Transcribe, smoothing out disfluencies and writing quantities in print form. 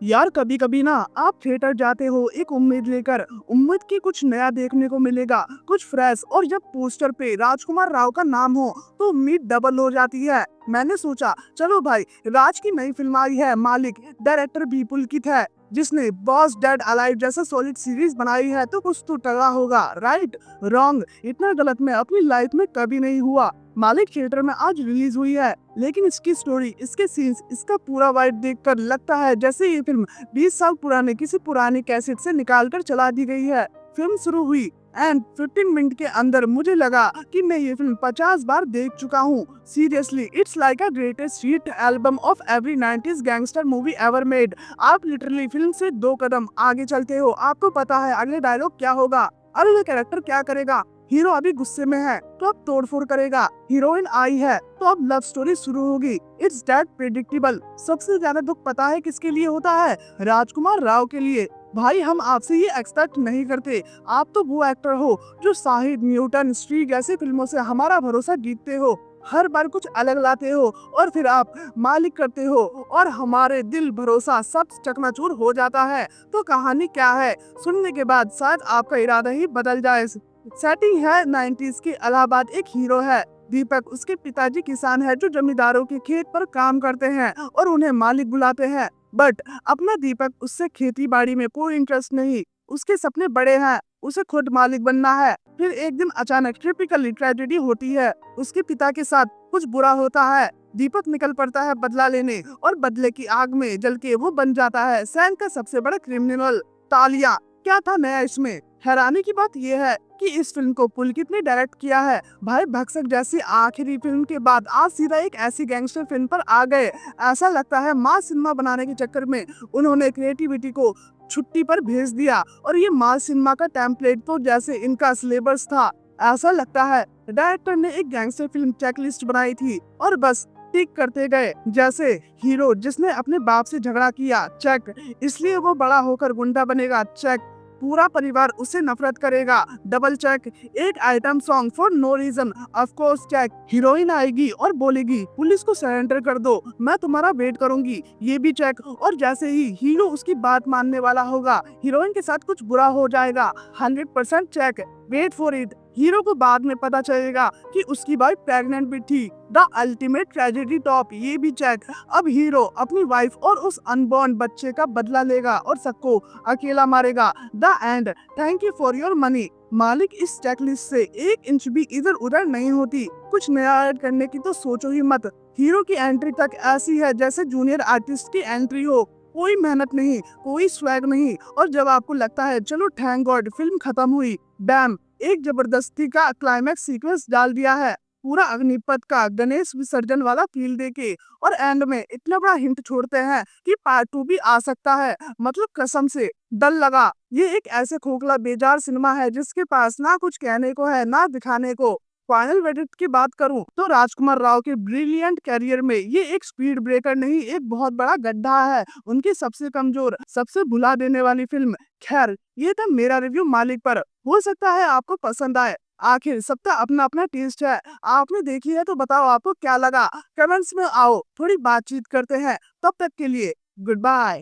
यार कभी कभी ना आप थिएटर जाते हो एक उम्मीद लेकर, उम्मीद की कुछ नया देखने को मिलेगा, कुछ फ्रेश, और जब पोस्टर पे राजकुमार राव का नाम हो तो उम्मीद डबल हो जाती है। मैंने सोचा चलो भाई, राज की नई फिल्म आई है मालिक, डायरेक्टर भी पुलकित है, जिसने बॉस डेड अलाइव जैसा सॉलिड सीरीज बनाई है, तो कुछ तो टगा होगा। राइट? रॉन्ग, इतना गलत मैं अपनी लाइफ में कभी नहीं हुआ। मालिक थिएटर में आज रिलीज हुई है, लेकिन इसकी स्टोरी, इसके सीन्स, इसका पूरा वाइब देखकर लगता है जैसे ये फिल्म 20 साल पुराने किसी पुराने कैसेट से निकाल कर चला दी गई है। फिल्म शुरू हुई एंड 15 मिनट के अंदर मुझे लगा कि मैं ये फिल्म 50 बार देख चुका हूँ। Seriously, it's like a greatest hit album of every 90s gangster movie ever made. आप लिटरली फिल्म से 2 कदम आगे चलते हो, आपको पता है अगले डायलॉग क्या होगा, अगले कैरेक्टर क्या करेगा। हीरो अभी गुस्से में है तो अब तोड़फोड़ करेगा, हीरोइन आई है तो अब लव स्टोरी शुरू होगी। It's that predictable. सबसे ज्यादा दुख पता है किसके लिए होता है? राजकुमार राव के लिए। भाई हम आपसे ये एक्सपेक्ट नहीं करते, आप तो वो एक्टर हो जो शाहिद, न्यूटन, स्त्री जैसी फिल्मों से हमारा भरोसा जीतते हो, हर बार कुछ अलग लाते हो और फिर आप मालिक करते हो और हमारे दिल भरोसा सब चकनाचूर हो जाता है। तो कहानी क्या है? सुनने के बाद शायद आपका इरादा ही बदल जाए। सेटिंग है 90s की इलाहाबाद। एक हीरो है दीपक, उसके पिताजी किसान है जो जमींदारों के खेत पर काम करते हैं और उन्हें मालिक बुलाते हैं। बट अपना दीपक, उससे खेती बाड़ी में कोई इंटरेस्ट नहीं, उसके सपने बड़े हैं, उसे खुद मालिक बनना है। फिर एक दिन अचानक टिपिकली ट्रेजेडी होती है, उसके पिता के साथ कुछ बुरा होता है। दीपक निकल पड़ता है बदला लेने और बदले की आग में जल के वो बन जाता है सैन का सबसे बड़ा क्रिमिनल। तालियां! क्या था नया इसमें? हैरानी की बात यह है कि इस फिल्म को पुलकित ने डायरेक्ट किया है। भाई भक्षक जैसी आखिरी फिल्म के बाद आज सीधा एक ऐसी गैंगस्टर फिल्म पर आ गए। ऐसा लगता है मास सिनेमा बनाने के चक्कर में उन्होंने क्रिएटिविटी को छुट्टी पर भेज दिया और ये मास सिनेमा का टेम्पलेट तो जैसे इनका सिलेबस था। ऐसा लगता है डायरेक्टर ने एक गैंगस्टर फिल्म चेकलिस्ट बनाई थी और बस टिक करते गए। जैसे हीरो जिसने अपने बाप से झगड़ा किया, चेक, इसलिए वो बड़ा होकर गुंडा बनेगा, चेक, पूरा परिवार उससे नफरत करेगा, डबल चेक, एक item song for no reason, of course check, heroine आएगी और बोलेगी पुलिस को सरेंडर कर दो, मैं तुम्हारा वेट करूंगी, ये भी चेक, और जैसे ही हीरो उसकी बात मानने वाला होगा हीरोइन के साथ कुछ बुरा हो जाएगा, 100% check, wait for it, hero को बाद में पता चलेगा कि उसकी वाइफ प्रेग्नेंट भी थी, द अल्टीमेट ट्रेजेडी टॉप, ये भी चेक, अब हीरो अपनी वाइफ और उस अनबॉर्न बच्चे का बदला लेगा और सबको अकेला मारेगा, the end, thank you for your money. मालिक इस चेकलिस्ट से 1 इंच भी इधर उधर नहीं होती। कुछ नया ऐड करने की तो सोचो ही मत। हीरो की एंट्री तक ऐसी है जैसे जूनियर आर्टिस्ट की एंट्री हो, कोई मेहनत नहीं, कोई स्वैग नहीं, और जब आपको लगता है चलो थैंक गॉड फिल्म खत्म हुई, बैम, एक जबरदस्ती का क्लाइमैक्स सीक्वेंस डाल दिया है, पूरा अग्निपथ का गणेश विसर्जन वाला फील देके, और एंड में इतना बड़ा हिंट छोड़ते हैं कि पार्ट 2 भी आ सकता है। मतलब कसम से डर लगा। ये एक ऐसे खोखला बेजार सिनेमा है जिसके पास ना कुछ कहने को है ना दिखाने को। फाइनल वेडिक्ट की बात करूं तो राजकुमार राव के ब्रिलियंट कैरियर में ये एक स्पीड ब्रेकर नहीं, एक बहुत बड़ा गड्ढा है, उनकी सबसे कमजोर, सबसे भुला देने वाली फिल्म। खैर, ये था मेरा रिव्यू मालिक पर, हो सकता है आपको पसंद आए। आखिर सबका अपना अपना टेस्ट है, आपने देखी है तो बताओ आपको क्या लगा। कमेंट्स में आओ, थोड़ी बातचीत करते हैं। तब तक के लिए गुड बाय।